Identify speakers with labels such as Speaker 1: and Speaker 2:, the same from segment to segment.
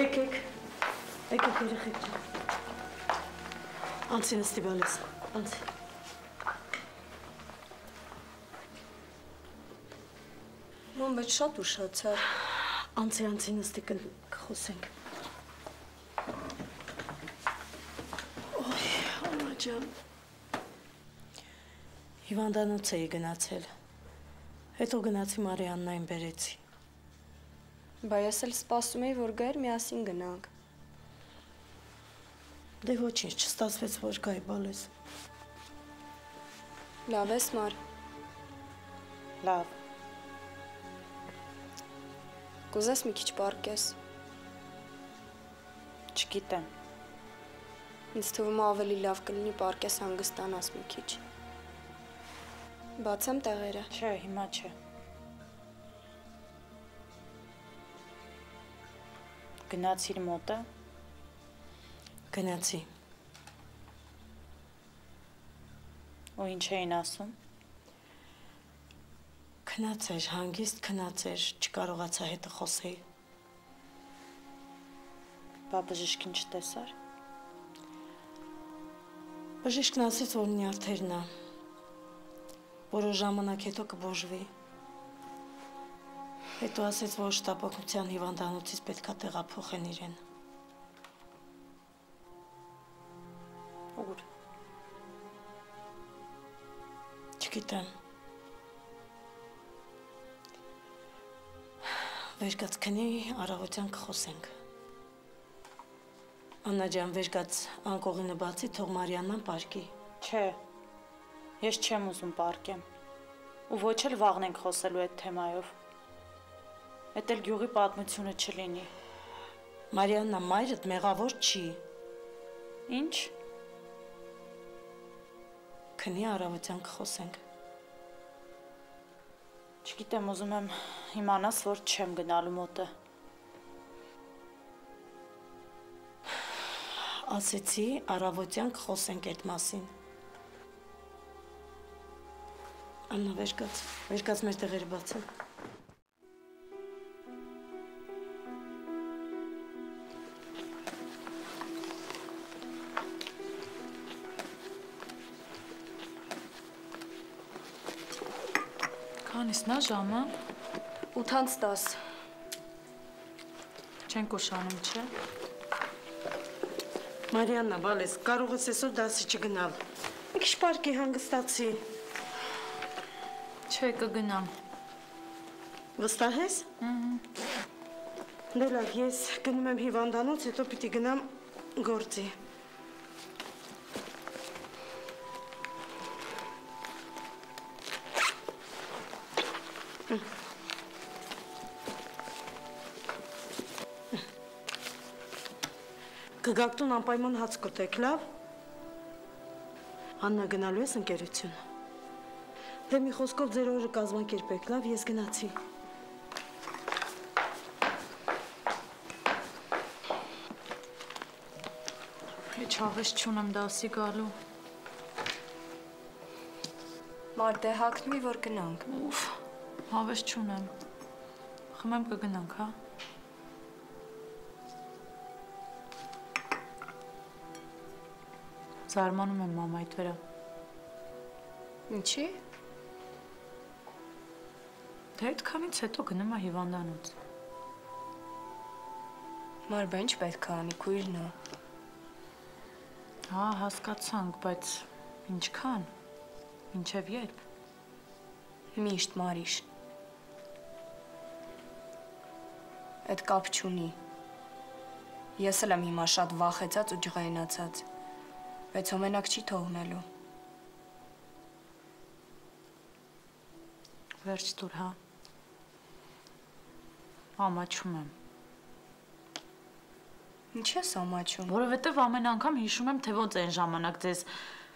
Speaker 1: Եկեք երեխեք ջան։ Անցի նստի բալես, անցի։
Speaker 2: Մամ, բայց շատ ուշացար։
Speaker 1: Անցի նստի կխոսենք։ Ոյ, ամա ջան։ Հիվանդանոց էի գնացել։ Հետո գնացի Մարիաննային բերեցի։
Speaker 2: Բա ես էլ սպասում էի, որ գայր միասին գնանք։
Speaker 1: Դե ոչինչ, չստացվեց, որ գայի բալես։
Speaker 2: Լավ ես, Մար։
Speaker 1: Լավ։
Speaker 2: Կուզես մի քիչ պառկես։
Speaker 3: Չգիտեմ։
Speaker 2: Ինձ թվում է ավելի լավ կլինի պառկես հանգստանաս մի քիչ։ Բացեմ տեղերը։
Speaker 3: Չէ, հիմա չէ։ Գնացիր մոտը։
Speaker 1: Գնացի։
Speaker 3: Ու ինչ էին ասում։
Speaker 1: Քնած էր, հանգիստ քնած էր, չկարողացա հետը խոսեի։
Speaker 3: Բա բժիշկին չտեսար։
Speaker 1: Բժիշկն ասեց, որ նյարդերն է։ Որոշ ժամանակ հետո կբոժվի։ Հետո ասեց, որ շտապօգնության հիվանդանոցից պետք է տեղափոխեն իրեն։
Speaker 3: Ուր։
Speaker 1: Չգիտեմ։ Վերգած քնի, առավոտյան կխոսենք։ Աննա ջան, վերգած անկողինը բացի, թող Մարիաննան պարկի։
Speaker 3: Չէ, ես չեմ ուզում պարկեմ։ Ու ոչ էլ վաղնենք խոսելու այդ թեմայով։ Էդ էլ գյուղի պատմությունը չլինի։
Speaker 1: Մարիաննա, մայրդ մեղավոր չի։
Speaker 3: Ինչ։
Speaker 1: Քնի, առավոտյան կխոսենք։
Speaker 3: Չգիտեմ, ուզում եմ իմանաս, որ չեմ գնալու մոտը։
Speaker 1: Ասեցի, առավոտյան կխոսենք այդ մասին։ Աննա, վերգած մեր տեղերը բացել։
Speaker 3: Քանիսն է ժամը։
Speaker 2: 8:10։
Speaker 3: Չենք ուշանում, չէ։
Speaker 1: Մարիաննա, բալես, կարող ես այսօր դասի չգնալ։ Մի քիչ պարկի հանգստացի։
Speaker 3: Չէ, կգնամ։
Speaker 1: Վստահ ես։ Դե լավ, ես գնում եմ հիվանդանոց, հետո պիտի գնամ գործի։ Կգաք տուն անպայման հաց կուտեք, լավ։ Աննա, գնալու ես ընկերություն։ Դե մի խոսքով ձեր օրը կազմակերպեք, լավ, ես գնացի։
Speaker 3: Հեչ հավես չունեմ դասի գալու։
Speaker 2: Մար, դե հագնվի, որ գնանք։
Speaker 3: Ուֆ, հավես չունեմ։ Խմեմ կգնանք, հա։ Զարմանում եմ մամայիդ վրա։
Speaker 2: Ինչի։
Speaker 3: Դե այդքանից հետո գնում է հիվանդանոց։
Speaker 2: Մար, բա ինչ պետք է անի, քույրն է։
Speaker 3: Հա, հասկացանք, բայց ինչքան, ինչև երբ։
Speaker 2: Միշտ, Մարիշ։ Այդ կապ չունի։ Ես էլ եմ հիմա շատ վախեցած ու ջղայնացած, բայց հոմենակ չի թողնելու։
Speaker 3: Վերջ տուր, հա։ Ամաչում եմ։
Speaker 2: Ինչ ես ամաչում։
Speaker 3: Որովհետև ամեն անգամ հիշում եմ, թե ոնց այն ժամանակ ձեզ։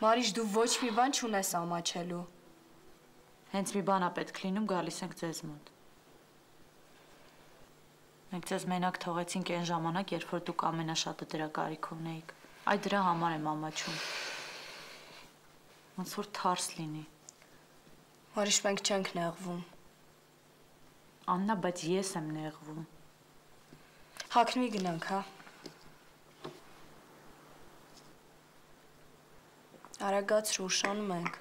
Speaker 2: Մարիշ, դու ոչ մի բան չունես ամաչելու։
Speaker 3: Հենց մի բան է պետք լինում, գալիս ենք ձեզ մոտ։ Մենք ձեզ մենակ թողեցինք այն ժամանակ, երբ որ դուք ամենաշատը դրա կարիք ունեիք։ Այդ դրա համար եմ ամաչում։ Ոնց որ թարս լինի։
Speaker 2: Մարիշ, մենք չենք նեղվում։
Speaker 3: Աննա, բայց ես եմ նեղվում։
Speaker 2: Հագնվի գնանք, հա։ Արագացրու, ուշանում ենք։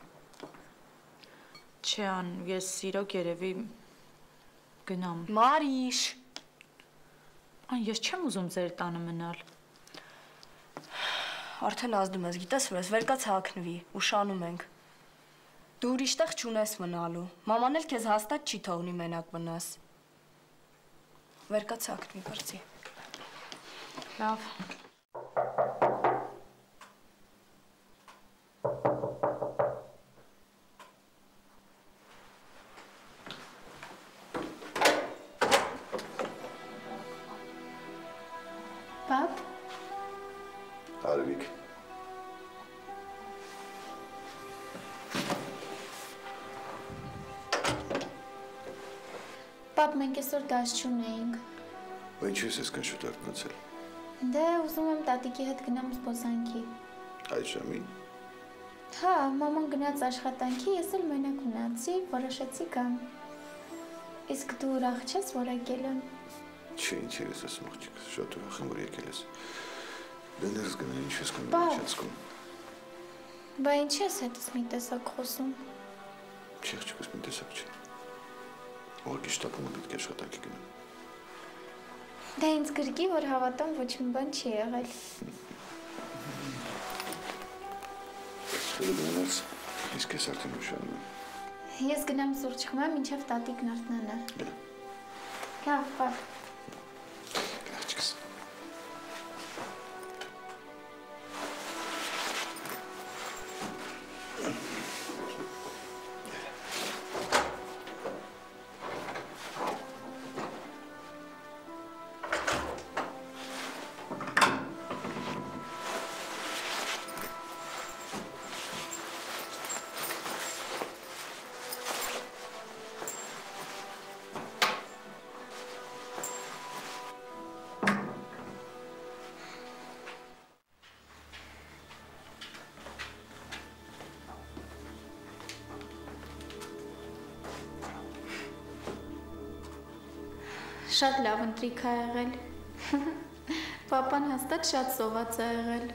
Speaker 3: Չէ, ան, ես իրոք երևի գնամ։
Speaker 2: Մարիշ։
Speaker 3: Ան, ես չեմ ուզում ձեր տանը մնալ։
Speaker 2: Արդեն ազդում ես, գիտես որ ես, վեր կաց հագնվի, ուշանում ենք։ Դու ուրիշ տեղ չունես մնալու։ Մաման էլ քեզ հաստատ չի թողնի մենակ մնաս։ Վեր կաց հագնվի, բարձի։
Speaker 3: Լավ։
Speaker 4: Պապ,
Speaker 5: Արվիկ։
Speaker 4: պապ, մենք այսօր դաս չունեինք։
Speaker 5: Ու ինչու ես այսքան շուտ արթնացել։
Speaker 4: Դե ուզում եմ տատիկի հետ գնամ զբոսանքի։
Speaker 5: Այդ ժամին։
Speaker 4: Հա, մաման գնաց աշխատանքի, ես էլ մենակ մնացի, որոշեցի գամ։ Իսկ դու ուրախ չես, որ եկել եմ։
Speaker 5: Չէ, ինչ ես ասում աղջիկս, շատ ուրախ եմ, որ եկել ես։ Դե ներս գնա, ինչ ես կնում,
Speaker 4: Պապ։
Speaker 5: ինչ ես կնում։
Speaker 4: Բա ինչի ես հետս մի տեսակ խոսում։
Speaker 5: Չի աղջիկս, մի տեսակ չէ։ Ուղղակի շտապում եմ պետք է աշխատանքի գնամ։
Speaker 4: Դե ինձ գրկի, որ հավատամ ոչ մի բան չի եղել։
Speaker 5: Դու գնաս, իսկ ես արդեն ուշանում եմ։
Speaker 4: Ես գնամ սուրճ խմեմ, մինչև տատիկն արթնանա։
Speaker 5: Գնա։
Speaker 4: Լավ, պապ։
Speaker 5: Գնա աղջիկս։
Speaker 4: Շատ լավ ընտրիկ ա եղել։ Պապան հաստատ շատ սոված ա եղել։